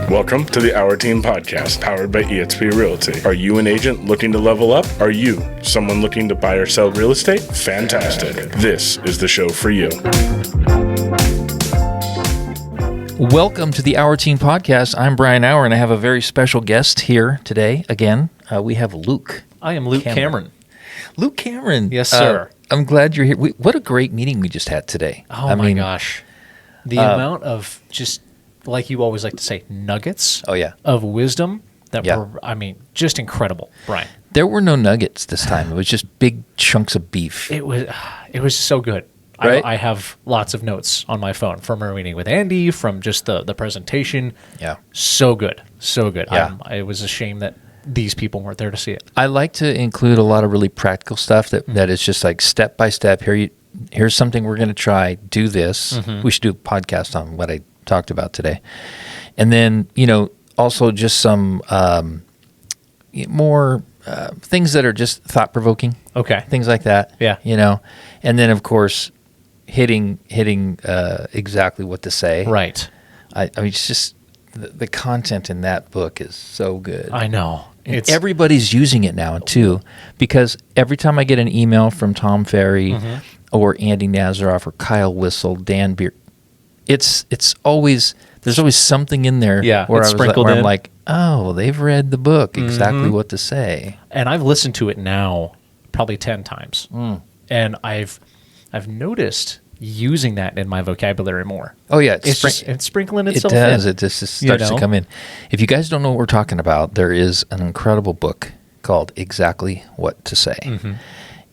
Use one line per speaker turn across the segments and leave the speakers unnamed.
Welcome to the Our Team Podcast, powered by eXp Realty. Are you an agent looking to level up? Are you someone looking to buy or sell real estate? Fantastic. This is the show for you.
Welcome to the Our Team Podcast. I'm Brian Auer, and I have a very special guest here today. Again, we have Luke.
I am Luke Cameron.
Luke Cameron.
Yes, sir.
I'm glad you're here. What a great meeting we just had today.
Oh, my gosh. The amount of just, like you always like to say, nuggets of wisdom that were, just incredible, Brian.
There were no nuggets this time. It was just big chunks of beef.
It was so good.
Right?
I have lots of notes on my phone from our meeting with Andy, from just the presentation.
Yeah.
So good. So good.
Yeah.
It was a shame that these people weren't there to see it.
I like to include a lot of really practical stuff that is just like step by step. Here's something we're going to try. Do this.
Mm-hmm.
We should do a podcast on what I talked about today. And then, also just some more things that are just thought-provoking.
Okay.
Things like that.
Yeah.
And then, of course, hitting exactly what to say.
Right.
It's just the content in that book is so good.
I know.
Everybody's using it now, too, because every time I get an email from Tom Ferry or Andy Nazaroff or Kyle Whistle, Dan Beer, there's always something in there where I'm like, oh, they've read the book, exactly what to say.
And I've listened to it now probably 10 times. And I've noticed using that in my vocabulary more.
Oh, yeah.
It's sprinkling itself in.
It does. It just starts to come in. If you guys don't know what we're talking about, there is an incredible book called Exactly What to Say.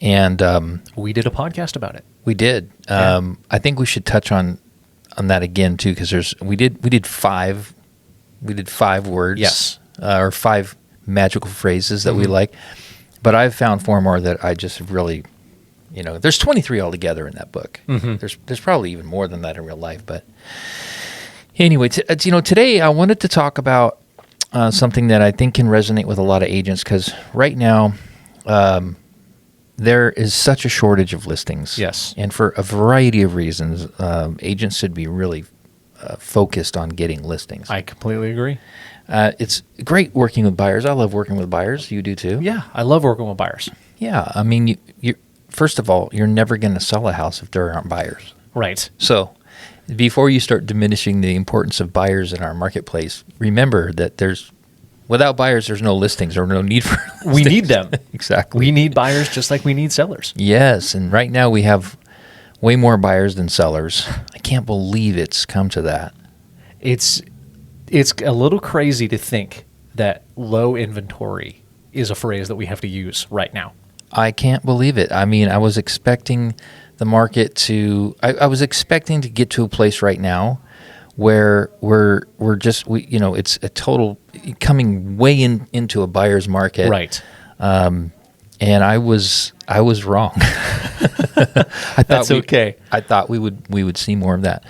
And
we did a podcast about it.
We did. I think we should touch on that again, too, because we did five words.
Yes.
Or 5 magical phrases that we like. But I've found 4 more that I just really... there's 23 altogether in that book. There's probably even more than that in real life. But anyway, today I wanted to talk about something that I think can resonate with a lot of agents, because right now there is such a shortage of listings.
Yes.
And for a variety of reasons, agents should be really focused on getting listings.
I completely agree.
It's great working with buyers. I love working with buyers. You do too?
Yeah, I love working with buyers.
Yeah. You first of all, you're never going to sell a house if there aren't buyers.
Right.
So before you start diminishing the importance of buyers in our marketplace, remember that without buyers, there's no listings or no need for listings.
We need them.
Exactly.
We need buyers just like we need sellers.
Yes. And right now we have way more buyers than sellers. I can't believe it's come to that.
It's a little crazy to think that low inventory is a phrase that we have to use right now.
I can't believe it. I was expecting the market to. I was expecting to get to a place right now where it's a total coming way into a buyer's market.
Right.
And I was wrong.
That's okay.
I thought we would see more of that.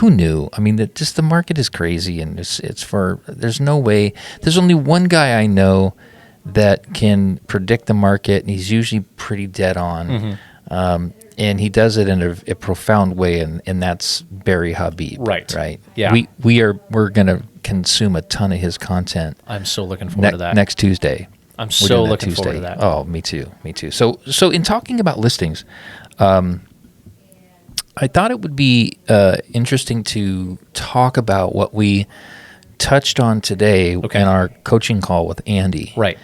Who knew? The market is crazy, and there's no way. There's only one guy I know that can predict the market, and he's usually pretty dead on. And he does it in a profound way, and that's Barry Habib. Right.
Yeah.
We're going to consume a ton of his content.
I'm so looking forward to that.
Next Tuesday.
I'm so looking forward to that.
Oh, me too. So in talking about listings, I thought it would be interesting to talk about what we touched on today in our coaching call with Andy.
Right.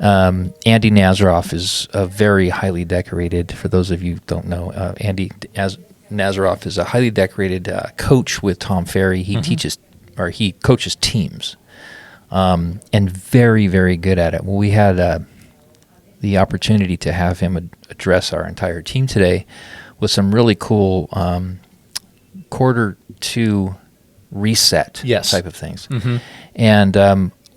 Andy Nazaroff is a very highly decorated, for those of you who don't know, Andy Nazaroff is a highly decorated coach with Tom Ferry. He he coaches teams, and very, very good at it. Well, we had the opportunity to have him address our entire team today with some really cool quarter 2 reset type of things. And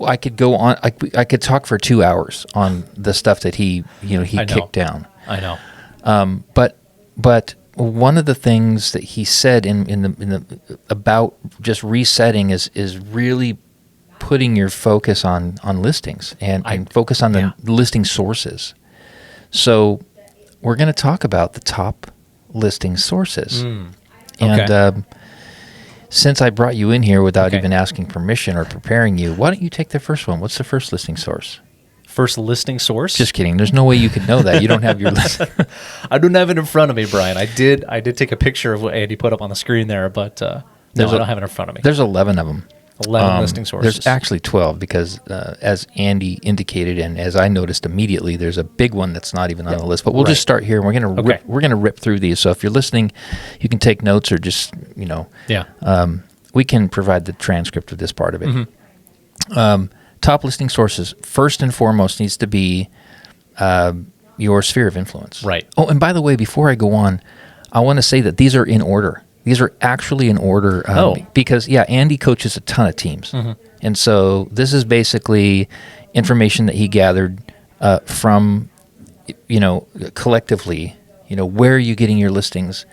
I could go on. I could talk for 2 hours on the stuff that he kicked down.
I know.
But one of the things that he said in the about just resetting is really putting your focus on listings and focus on the listing sources. So we're going to talk about the top listing sources.
Okay.
And since I brought you in here without even asking permission or preparing you, why don't you take the first one? What's the first listing source?
First listing source?
Just kidding. There's no way you could know that. You don't have your list.
I don't have it in front of me, Brian. I did take a picture of what Andy put up on the screen there, but I don't have it in front of me.
There's 11 of them.
11 listing sources.
There's actually 12 because, as Andy indicated, and as I noticed immediately, there's a big one that's not even on the list. But we'll just start here. And we're gonna rip through these. So if you're listening, you can take notes or just we can provide the transcript of this part of it. Mm-hmm. Top listing sources. First and foremost needs to be your sphere of influence.
Right.
Oh, and by the way, before I go on, I want to say that these are in order. These are actually in order because, Andy coaches a ton of teams. Mm-hmm. And so this is basically information that he gathered from, collectively, where are you getting your listings?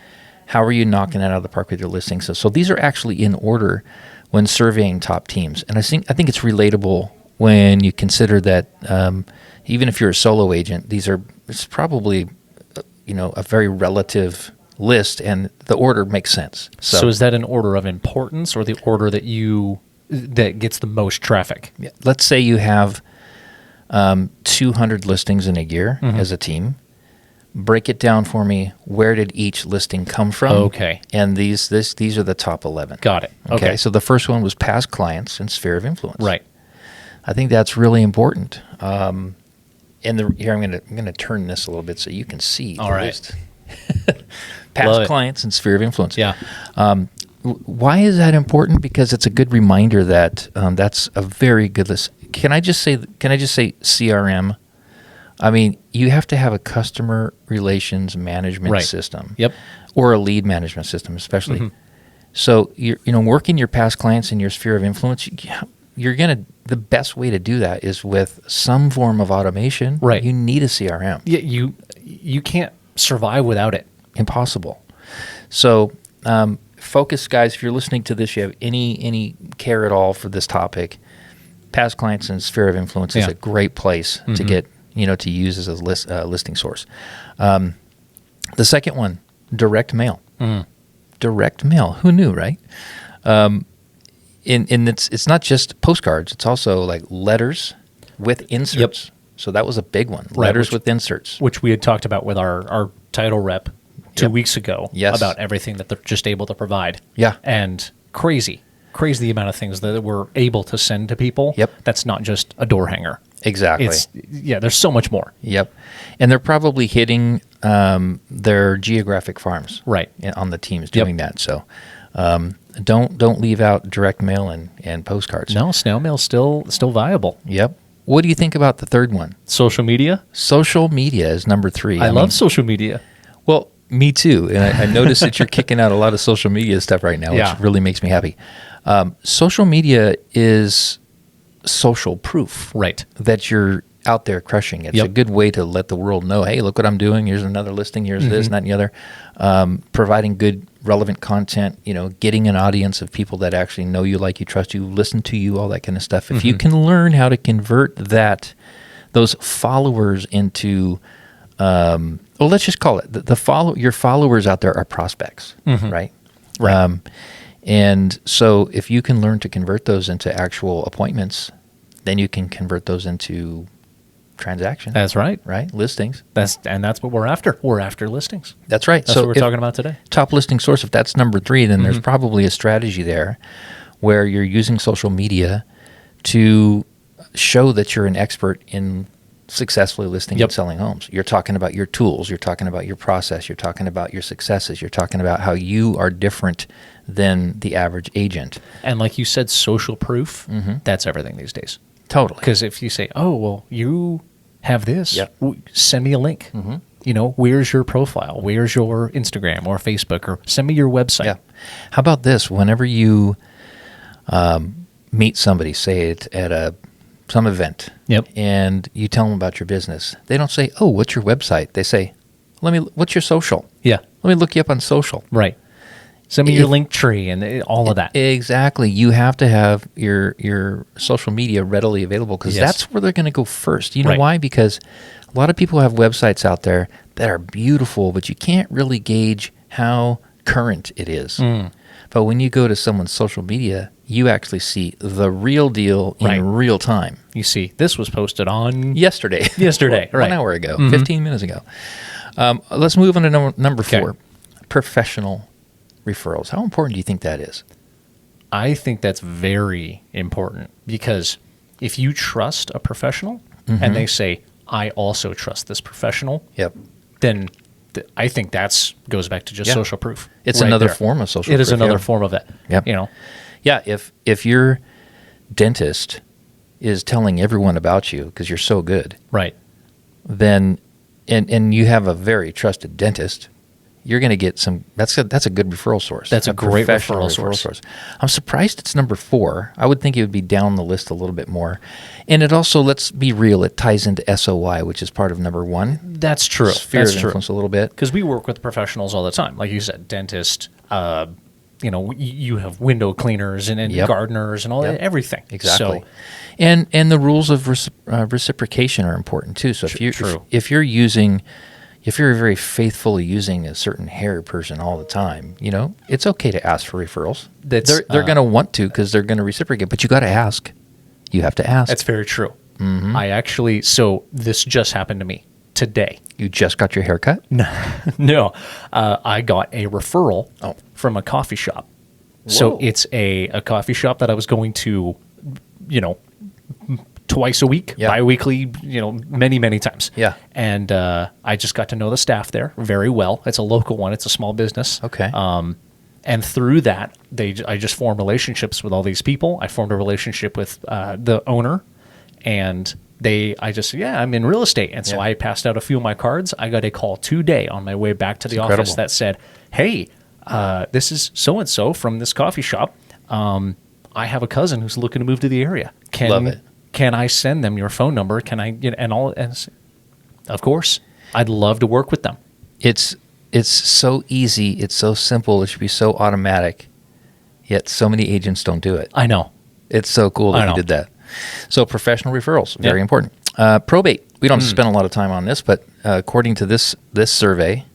How are you knocking it out of the park with your listings? So these are actually in order when surveying top teams. And I think it's relatable when you consider that even if you're a solo agent, it's probably, a very relative list, and the order makes sense.
So is that an order of importance or the order that gets the most traffic?
Yeah. Let's say you have 200 listings in a year as a team. Break it down for me. Where did each listing come from?
Okay.
And these are the top 11.
Got it. Okay.
So the first one was past clients and sphere of influence.
Right.
I think that's really important. Here I'm gonna turn this a little bit so you can see the list. Past clients and sphere of influence.
Yeah.
Why is that important? Because it's a good reminder that that's a very good list. Can I just say CRM? I mean, you have to have a customer relations management system.
Yep.
Or a lead management system, especially. Mm-hmm. So working your past clients in your sphere of influence, the best way to do that is with some form of automation.
Right.
You need a CRM.
Yeah. You can't survive without it.
Impossible. So focus, guys. If you're listening to this, you have any care at all for this topic, past clients and sphere of influence is a great place to get to use as a listing source. The second one, direct mail. Direct mail. Who knew, right? It's not just postcards. It's also like letters with inserts. Yep. So that was a big one. Letters with inserts,
which we had talked about with our title rep 2 weeks ago about everything that they're just able to provide.
Yeah.
And crazy the amount of things that we're able to send to people.
Yep.
That's not just a door hanger.
Exactly.
There's so much more.
Yep. And they're probably hitting their geographic farms on the teams doing that. So don't leave out direct mail and postcards.
No, snail mail's still viable.
Yep. What do you think about the third one?
Social media?
Social media is number 3.
I love social media.
Well, me too. And I noticed that you're kicking out a lot of social media stuff right now, which really makes me happy. Social media is social proof that you're out there crushing. It's a good way to let the world know, hey, look what I'm doing. Here's another listing. Here's this and that and the other. Providing good, relevant content, getting an audience of people that actually know you, like you, trust you, listen to you, all that kind of stuff. If you can learn how to convert those followers into, let's just call it your followers out there are prospects, right?
Right.
And so if you can learn to convert those into actual appointments, then you can convert those into transactions.
That's right.
Right? Listings.
That's what we're after. We're after listings.
That's right.
That's what we're talking about today.
Top listing source, if that's number 3, then there's probably a strategy there where you're using social media to show that you're an expert in successfully listing and selling homes. You're talking about your tools. You're talking about your process. You're talking about your successes. You're talking about how you are different than the average agent.
And like you said, social proof, that's everything these days.
Totally.
Because if you say, oh, well, you have this, send me a link. Where's your profile? Where's your Instagram or Facebook? Or send me your website.
Yeah. How about this? Whenever you meet somebody, say it at some event, and you tell them about your business, they don't say, oh, what's your website? They say, what's your social?
Yeah.
Let me look you up on social.
Right. Send me your link tree and all of that.
Exactly. You have to have your social media readily available because that's where they're going to go first. You know why? Because a lot of people have websites out there that are beautiful, but you can't really gauge how current it is. But when you go to someone's social media, you actually see the real deal in real time.
You see, this was posted on
yesterday.
Right.
1 hour ago, 15 minutes ago. Let's move on to number 4, professional referrals. How important do you think that is?
I think that's very important because if you trust a professional and they say, I also trust this professional, then I think that's goes back to just social proof.
It's another form of social proof.
It is another form of it. You know?
Yeah, if your dentist is telling everyone about you because you're so good, then and you have a very trusted dentist, you're going to get some. That's a good referral source.
That's a great referral source.
I'm surprised it's number 4. I would think it would be down the list a little bit more. And it also, let's be real, it ties into SOI, which is part of number 1.
That's true.
Sphere of influence a little bit,
because we work with professionals all the time, like you said, dentist. You know, you have window cleaners and gardeners and all that, everything.
Exactly.
So,
and the rules of reciprocation are important too. So if you're very faithfully using a certain hair person all the time, you know, it's okay to ask for referrals. They're going to want to because they're going to reciprocate, but you got to ask. You have to ask.
That's very true. So this just happened to me today.
You just got your hair cut?
No. I got a referral from a coffee shop. Whoa. So it's a coffee shop that I was going to, you know, twice a week, bi-weekly, you know, many, many times.
Yeah.
And I just got to know the staff there very well. It's a local one. It's a small business.
Okay.
And through that, I just formed relationships with all these people. I formed a relationship with the owner, and I just said, I'm in real estate. And so I passed out a few of my cards. I got a call today on my way back to the office that said, hey, this is so-and-so from this coffee shop. I have a cousin who's looking to move to the area.
Love it.
Can I send them your phone number? Can I, and of course, I'd love to work with them.
It's so easy. It's so simple. It should be so automatic. Yet so many agents don't do it.
I know.
It's so cool that you did that. So professional referrals, very important. Probate. We don't spend a lot of time on this, but according to this survey,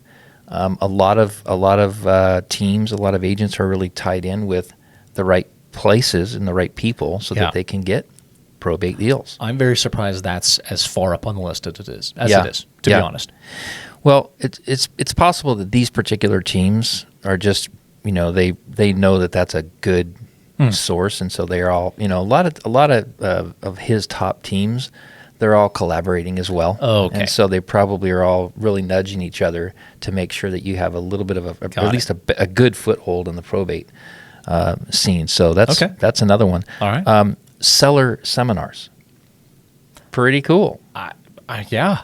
a lot of teams, a lot of agents are really tied in with the right places and the right people so that they can get probate deals.
I'm very surprised that's as far up on the list as it is, to be honest.
Well, it's possible that these particular teams are just, you know, they know that that's a good source, and so they're all, you know, a lot of his top teams, they're all collaborating as well.
Oh, okay.
And so they probably are all really nudging each other to make sure that you have a little bit of at least a good foothold in the probate scene. So that's another one.
All right.
Seller seminars. Pretty cool.
Yeah.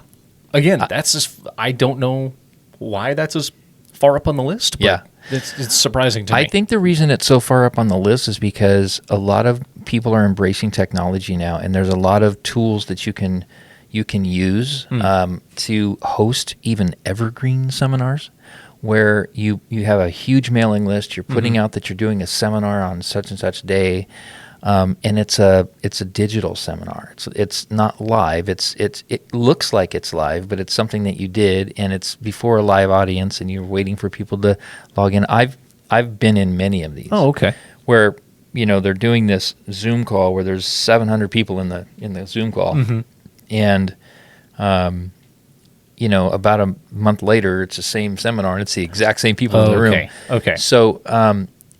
Again, that's just, I don't know why that's as far up on the list. But it's surprising to me.
I think the reason it's so far up on the list is because a lot of people are embracing technology now, and there's a lot of tools that you can use to host even evergreen seminars, where you have a huge mailing list. You're putting out that you're doing a seminar on such and such day. And it's a digital seminar. It's not live. It looks like it's live, but it's something that you did, and it's before a live audience, and you're waiting for people to log in. I've been in many of these.
Oh, okay.
Where, you know, they're doing this Zoom call where there's 700 people in the Zoom call, and you know, about a month later, it's the same seminar, and it's the exact same people in the room.
Okay.
So.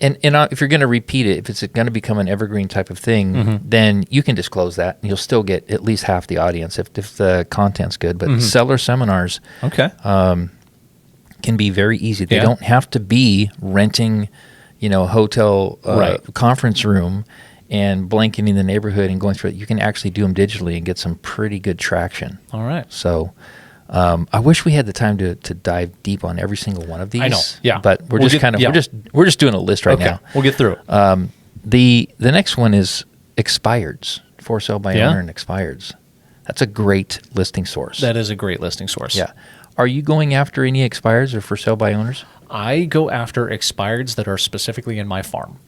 And if you're going to repeat it, if it's going to become an evergreen type of thing, then you can disclose that, and you'll still get at least half the audience if the content's good. But seller seminars can be very easy. They don't have to be renting, you know, a hotel conference room and blanketing the neighborhood and going through it. You can actually do them digitally and get some pretty good traction.
All right.
So I wish we had the time to dive deep on every single one of these.
I know, yeah.
But we're just doing a list right now.
We'll get through it.
The next one is expireds, for sale by owner and expireds. That's a great listing source.
That is a great listing source.
Yeah. Are you going after any expireds or for sale by owners?
I go after expireds that are specifically in my farm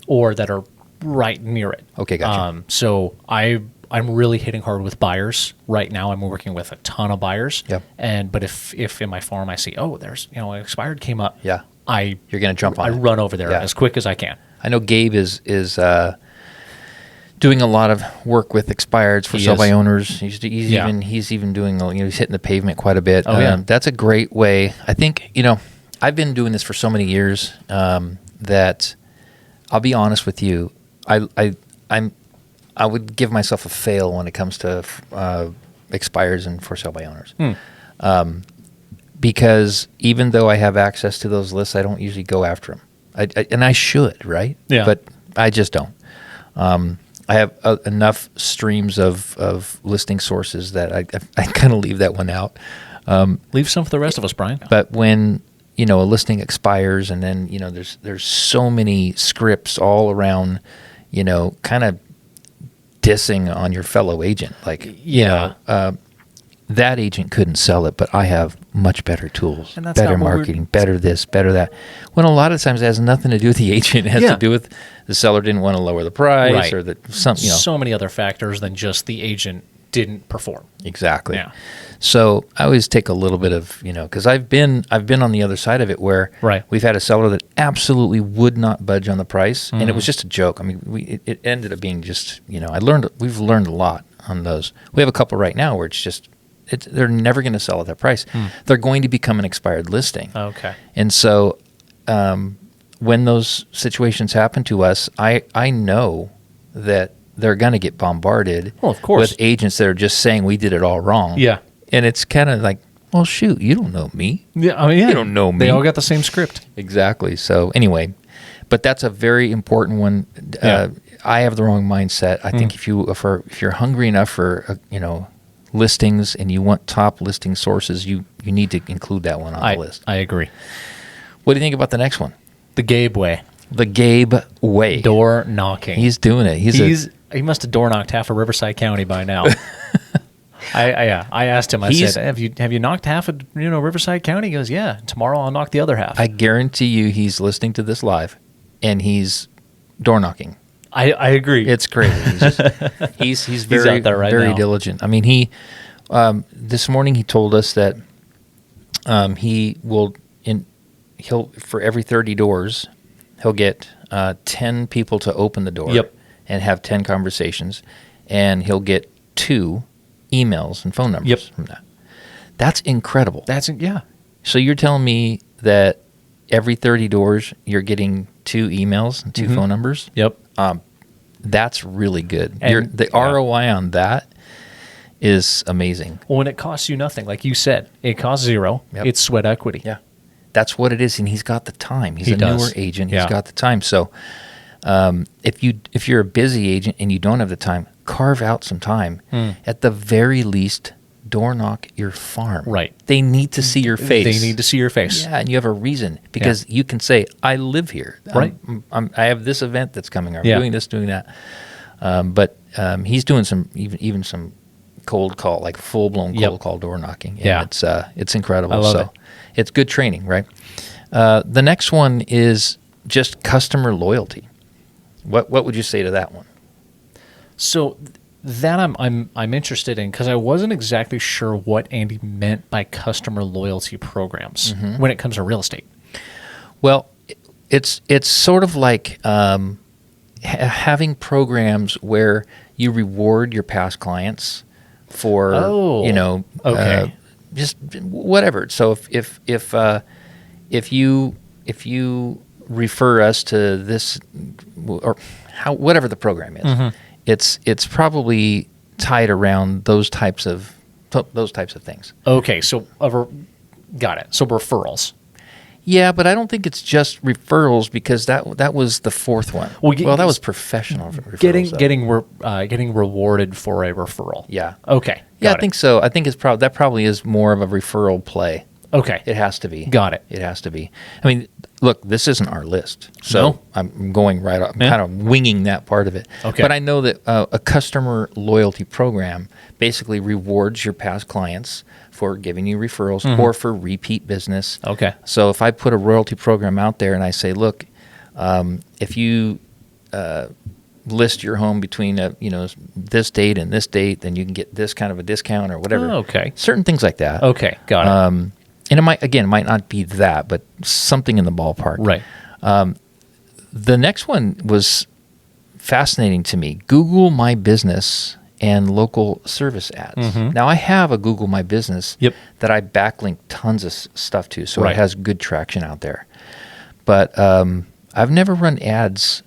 or that are right near it.
Okay, gotcha.
So I'm really hitting hard with buyers right now. I'm working with a ton of buyers.
Yep.
But if in my farm I see, there's, you know, an expired came up.
Yeah. You're going to jump on
I
it.
run over there
Yeah.
as quick as I can.
I know Gabe is doing a lot of work with expireds for
He
sell by
is.
owners. He's
Yeah.
even doing, he's hitting the pavement quite a bit.
Oh, yeah.
That's a great way. I think, I've been doing this for so many years that I'll be honest with you. I would give myself a fail when it comes to expires and for sale by owners. Because even though I have access to those lists, I don't usually go after them. And I should, right?
Yeah.
But I just don't. I have enough streams of listing sources that I kind of leave that one out.
Leave some for the rest of us, Brian.
But when a listing expires, and then there's so many scripts all around, kind of dissing on your fellow agent, like that agent couldn't sell it, but I have much better tools,
And that's
better
not what
marketing, better this, better that. When a lot of times it has nothing to do with the agent, it has
Yeah.
to do with the seller didn't want to lower the price,
Right.
or something.
So many other factors than just the agent didn't perform.
Exactly.
Yeah.
So I always take a little bit of, because I've been on the other side of it where
Right.
we've had a seller that absolutely would not budge on the price, and it
Mm-hmm.
was just a joke. I mean, it ended up being just, we've learned a lot on those. We have a couple right now where it's just, they're never going to sell at that price. They're going to become an expired listing.
Okay.
And so when those situations happen to us, I know that they're going to get bombarded
Well, of course.
with agents that are just saying we did it all wrong.
Yeah.
And it's kind of like, well, shoot, you don't know me.
Yeah, I mean,
You don't know me.
They all got the same script.
Exactly. So anyway, but that's a very important one.
Yeah.
I have the wrong mindset. I think if you're hungry enough for listings and you want top listing sources, you need to include that one on the list.
I agree.
What do you think about the next one?
The Gabe way.
The Gabe way.
Door knocking.
He's doing it.
He must have door knocked half of Riverside County by now. I asked him. I said, "Have you knocked half of Riverside County?" He goes, "Yeah. Tomorrow I'll knock the other half."
I guarantee you, he's listening to this live, and he's door knocking.
I agree.
It's crazy. He's very
out there right
very
now.
diligent. I mean, he this morning he told us that he'll for every 30 doors he'll get 10 people to open the door.
Yep.
And have 10 conversations, and he'll get 2 emails and phone numbers
Yep.
from that. That's incredible.
yeah.
So you're telling me that every 30 doors you're getting 2 emails and 2
Mm-hmm.
phone numbers?
Yep.
That's really good.
And-
The
yeah.
ROI on that is amazing.
Well, when it costs you nothing, like you said, it costs zero.
Yep.
It's sweat equity.
Yeah. That's what it is, and he's got the time. He's
He
a
does.
newer agent.
Yeah.
He's got the time. So if you're a busy agent and you don't have the time, carve out some time. At the very least, door knock your farm.
Right.
They need to see your face.
They need to see your face.
Yeah, and you have a reason because you can say, "I live here.
Right.
I have this event that's coming. I'm
Yeah.
doing this, doing that." But he's doing some even some cold call, like full blown cold
Yep.
call door knocking. And
Yeah.
it's incredible.
I love
so
it.
it's good training, right? The next one is just customer loyalty. What would you say to that one?
So that I'm interested in because I wasn't exactly sure what Andy meant by customer loyalty programs when it comes to real estate.
Well, it's sort of like having programs where you reward your past clients for
okay.
just whatever. So if you refer us to this or whatever the program is, it's probably tied around those types of things.
Okay, so got it. So referrals.
Yeah, but I don't think it's just referrals because that was the fourth one.
Well,
that was professional referrals.
Getting rewarded for a referral.
Yeah.
Okay.
Yeah,
got
I think so. I think that probably is more of a referral play.
Okay.
It has to be.
Got it.
It has to be. I mean, look, this isn't our list, so
No.
I'm going right up. I'm
Yeah.
kind of winging that part of it.
Okay.
But I know that a customer loyalty program basically rewards your past clients for giving you referrals or for repeat business.
Okay.
So if I put a royalty program out there and I say, look, if you list your home between this date and this date, then you can get this kind of a discount or whatever.
Oh, okay.
Certain things like that.
Okay. Got it.
and it might not be that, but something in the ballpark.
Right.
The next one was fascinating to me. Google My Business and local service ads. Now I have a Google My Business
Yep.
that I backlink tons of stuff to, so
Right.
it has good traction out there. But I've never run ads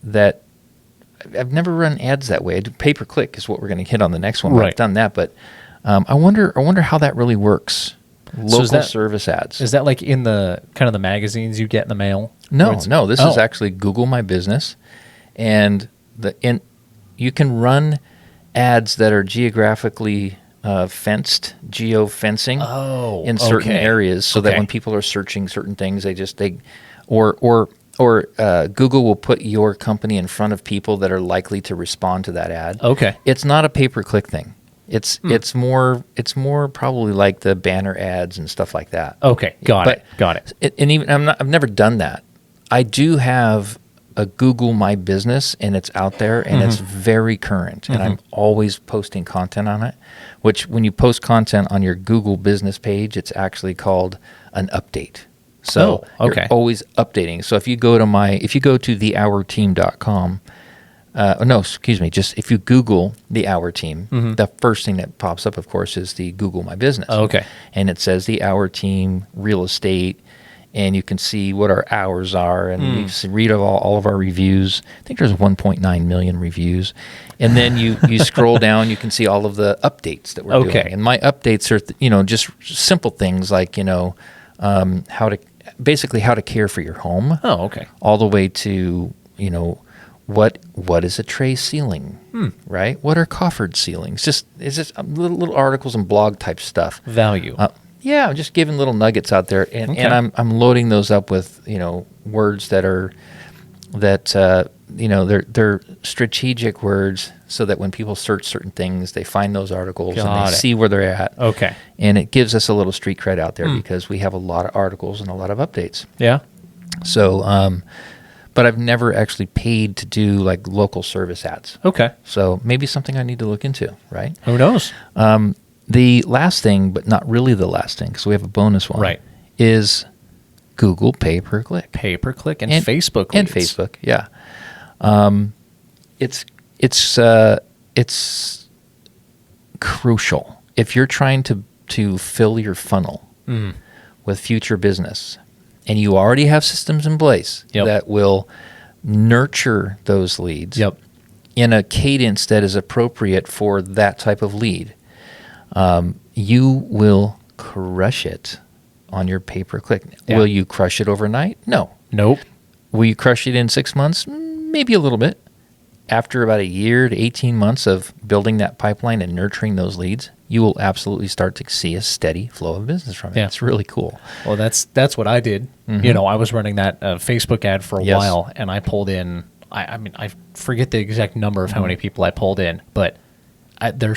that way. Pay per click is what we're going to hit on the next one.
Right.
I've done that, but I wonder how that really works. Local
is that-
service ads.
Is that like in the kind of the magazines you get in the mail?
No,
Or
no. This
Oh.
is actually Google My Business, and you can run ads that are geographically fenced, geo-fencing in certain
okay.
areas, so that
Okay.
when people are searching certain things, or Google will put your company in front of people that are likely to respond to that ad.
Okay.
It's not a pay-per-click thing. It's more probably like the banner ads and stuff like that.
Okay. Got it.
And even I've never done that. I do have a Google My Business, and it's out there, and it's very current, and I'm always posting content on it. Which, when you post content on your Google Business page, it's actually called an update. So
okay.
you're always updating. So if you go to theourteam.com, just if you Google the Our Team, the first thing that pops up, of course, is the Google My Business.
Okay.
And it says the Our Team Real Estate, and you can see what our hours are, and you can read all of our reviews. I think there's 1.9 million reviews. And then you scroll down, you can see all of the updates that we're doing. And my updates are, just simple things like, how to care for your home.
Oh, okay.
All the way to, what is a tray ceiling, right? What are coffered ceilings? It's just little articles and blog type stuff.
Value.
Yeah, I'm just giving little nuggets out there, and I'm loading those up with words they're strategic words, so that when people search certain things, they find those articles and they see where they're at.
Okay.
And it gives us a little street cred out there because we have a lot of articles and a lot of updates.
Yeah.
So, but I've never actually paid to do like local service ads.
Okay.
So maybe something I need to look into, right?
Who knows?
The last thing, but not really the last thing, because we have a bonus one,
Right.
is Google Pay-per-Click.
Pay-per-click and Facebook
And
leads.
Facebook, yeah. It's crucial. If you're trying to fill your funnel with future business, and you already have systems in place that will nurture those leads in a cadence that is appropriate for that type of lead, you will crush it on your pay-per-click.
Yeah.
Will you crush it overnight? No.
Nope.
Will you crush it in 6 months? Maybe a little bit. After about a year to 18 months of building that pipeline and nurturing those leads, you will absolutely start to see a steady flow of business from it.
Yeah.
It's really cool.
Well, that's what I did. I was running that Facebook ad for a
Yes.
while, and I pulled in. I forget the exact number of how many people I pulled in, but there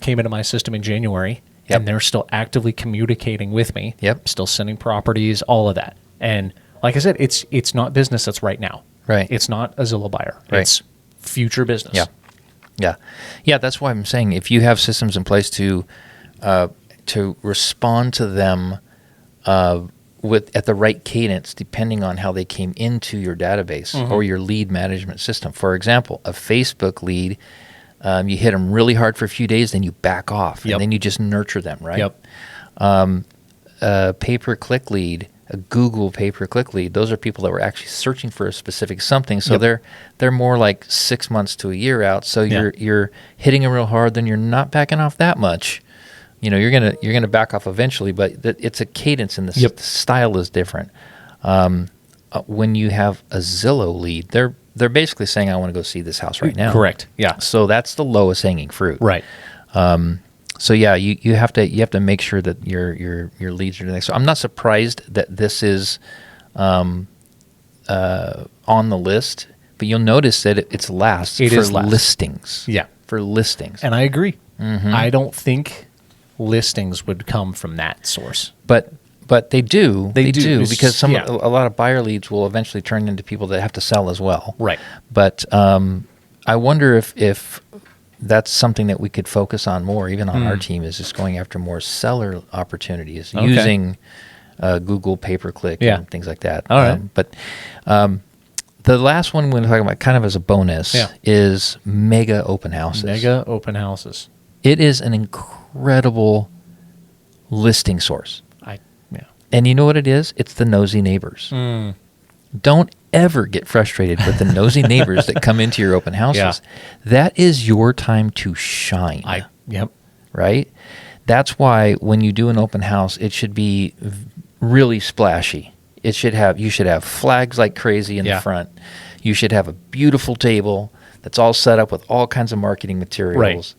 came into my system in January, and they're still actively communicating with me.
Yep.
Still sending properties, all of that. And like I said, it's not business that's right now.
Right.
It's not a Zillow buyer.
Right.
It's future business.
Yeah. That's why I'm saying if you have systems in place to respond to them at the right cadence, depending on how they came into your database or your lead management system. For example, a Facebook lead, you hit them really hard for a few days, then you back off, and then you just nurture them, right?
Yep.
A pay-per-click lead, a Google pay-per-click lead, those are people that were actually searching for a specific something. So they're more like 6 months to a year out. So you're hitting them real hard, then you're not backing off that much. You're gonna back off eventually, but it's a cadence, and the style is different. When you have a Zillow lead, they're basically saying, "I want to go see this house right now."
Correct. Yeah.
So that's the lowest hanging fruit.
Right.
So yeah, you have to make sure that your leads are doing that. So I'm not surprised that this is on the list, but you'll notice that it's last
It
for
is last.
listings.
Yeah.
For listings.
And I agree. I don't think listings would come from that source.
But they do.
They do.
Because
Yeah.
a lot of buyer leads will eventually turn into people that have to sell as well.
Right.
But I wonder if that's something that we could focus on more, even on
Mm.
our team, is just going after more seller opportunities
Okay.
using Google pay-per-click
Yeah.
and things like that.
All right.
But the last one we're going to talk about, kind of as a bonus,
Yeah.
is mega open houses.
Mega open houses.
It is an incredible listing source.
Yeah.
And you know what it is? It's the nosy neighbors.
Mm.
Don't ever get frustrated with the nosy neighbors that come into your open houses.
Yeah.
That is your time to shine.
Yep.
Right? That's why when you do an open house, it should be really splashy. You should have flags like crazy in
Yeah.
the front. You should have a beautiful table that's all set up with all kinds of marketing materials.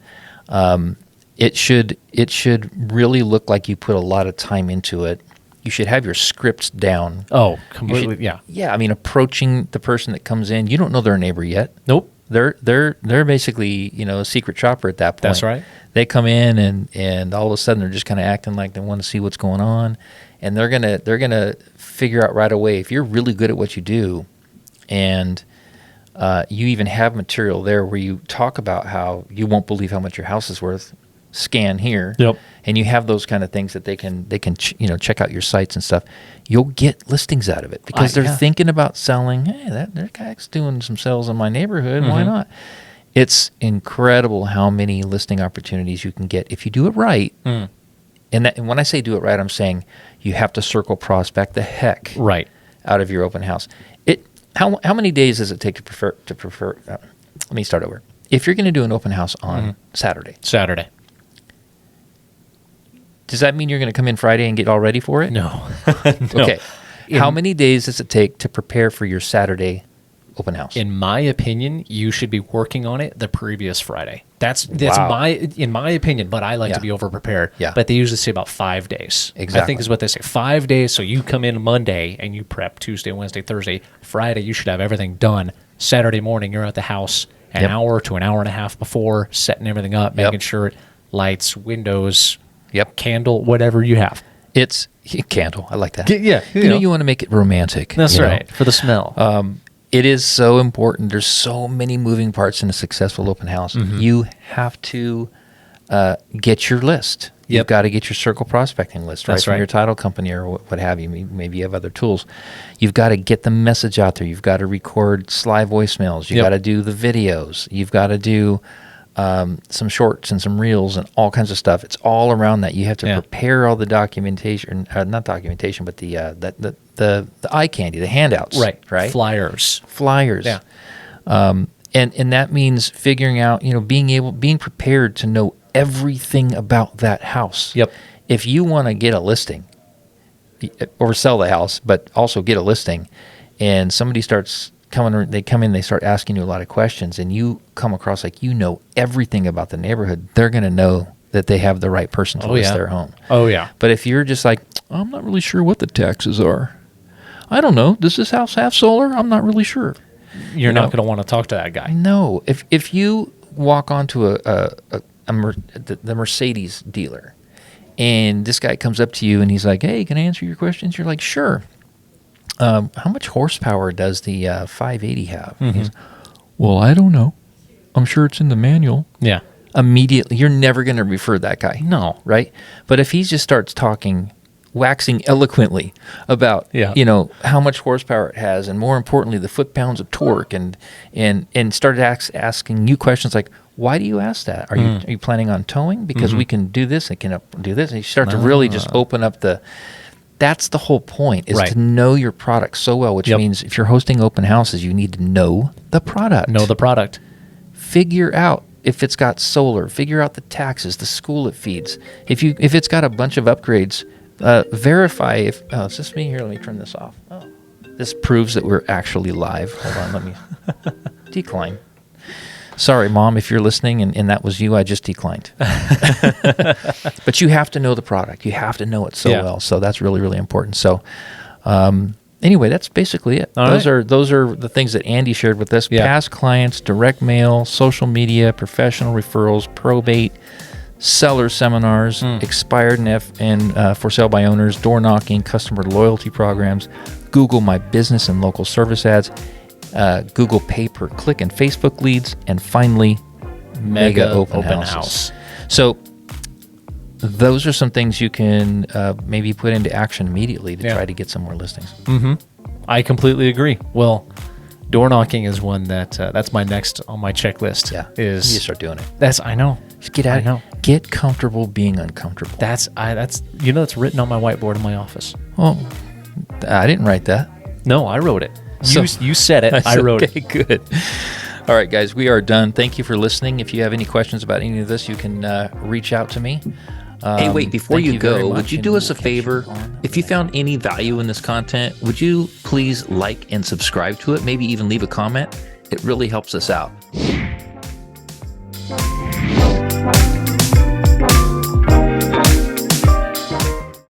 It should really look like you put a lot of time into it. You should have your scripts down.
Oh,
You
completely.
should-
Yeah.
Yeah, I mean, approaching the person that comes in, you don't know they're a neighbor yet.
Nope.
They're basically, a secret shopper at that point.
That's right.
They come in and all of a sudden they're just kind of acting like they want to see what's going on, and they're gonna figure out right away if you're really good at what you do, and you even have material there where you talk about how you won't believe how much your house is worth. Scan here.
Yep.
And you have those kind of things that they can check out your sites and stuff. You'll get listings out of it because they're
yeah.
thinking about selling. Hey, that guy's doing some sales in my neighborhood. Why
Mhm.
not? It's incredible how many listing opportunities you can get if you do it right.
Mm.
And when I say do it right, I'm saying you have to circle prospect the heck
Right.
out of your open house. How many days does it take to prefer? Let me start over. If you're going to do an open house on Saturday, does that mean you're going to come in Friday and get all ready for it?
No.
Okay. How many days does it take to prepare for your Saturday open house?
In my opinion, you should be working on it the previous Friday. That's
Wow.
in my opinion, but I like
Yeah.
to be over prepared.
Yeah.
But they usually say about 5 days. I
Exactly.
think is what they say. 5 days. So you come in Monday and you prep Tuesday, Wednesday, Thursday, Friday. You should have everything done. Saturday morning, you're at the house an
Yep.
hour to an hour and a half before, setting everything up,
Yep.
making sure lights, windows,
Yep.
candle, whatever you have.
It's candle. I like that.
Yeah,
You want to make it romantic.
That's
you know?
right, for the smell.
It is so important. There's so many moving parts in a successful open house.
Mm-hmm.
You have to get your list. You've
Yep.
got to get your circle prospecting list right
That's
from
right.
your title company or what have you. Maybe you have other tools. You've got to get the message out there. You've got to record slide voicemails. You've
Yep.
got to do the videos. You've got to do some shorts and some reels and all kinds of stuff. It's all around that. You have to
Yeah.
prepare all the documentation, not documentation, but the eye candy, the handouts. Right.
Flyers.
Flyers.
Yeah.
And that means figuring out, being prepared to know everything about that house.
Yep.
If you want to get a listing or sell the house, but also get a listing, and somebody starts they come in, they start asking you a lot of questions, and you come across like you know everything about the neighborhood, they're going to know that they have the right person to list their home.
Oh, yeah.
But if you're just like, I'm not really sure what the taxes are. I don't know. Does this house have solar? I'm not really sure.
You're
know.
not going to want to talk to that guy.
No. If you walk onto the Mercedes dealer, and this guy comes up to you and he's like, "Hey, can I answer your questions?" You're like, "Sure." How much horsepower does the 580 have?
Mm-hmm.
He's, well, I don't know. I'm sure it's in the manual.
Yeah.
Immediately, you're never going to refer that guy.
No.
Right? But if he just starts waxing eloquently about,
Yeah.
how much horsepower it has, and more importantly, the foot-pounds of torque, and started asking you questions like, why do you ask that? Are you planning on towing? Because we can do this and can do this. And you start to really just open up that's the whole point, is
Right.
to know your product so well, which
Yep.
means if you're hosting open houses, you need to know the product.
Know the product.
Figure out if it's got solar, figure out the taxes, the school it feeds. If it's got a bunch of upgrades, verify if is this me here? Let me turn this off. Oh, this proves that we're actually live. Hold on, let me decline. Sorry, Mom, if you're listening and that was you, I just declined. But you have to know the product. You have to know it so well. So that's really, really important. So anyway, that's basically it.
All
those
right.
are the things that Andy shared with us.
Yeah.
Past clients, direct mail, social media, professional referrals, probate, seller seminars, expired and for sale by owners, door knocking, customer loyalty programs, Google My Business and local service ads, Google pay-per-click and Facebook leads, and finally,
mega open
houses.
house.
So those are some things you can maybe put into action immediately to
Yeah.
try to get some more listings.
I completely agree. Well, door knocking is one that that's my next on my checklist.
Yeah, you
is
start doing it.
I know.
Just get
I
out.
know.
Get comfortable being uncomfortable.
That's it's written on my whiteboard in my office.
Well, I didn't write that.
No, I wrote it.
So-
You said it. I wrote
okay,
it.
good. All right, guys, we are done. Thank you for listening. If you have any questions about any of this, you can reach out to me.
Hey, wait, before
Thank
you
very
go,
much,
would you
and
do us
we'll
a
catch you
favor?
on-
If you found any value in this content, would you please like and subscribe to it? Maybe even leave a comment? It really helps us out.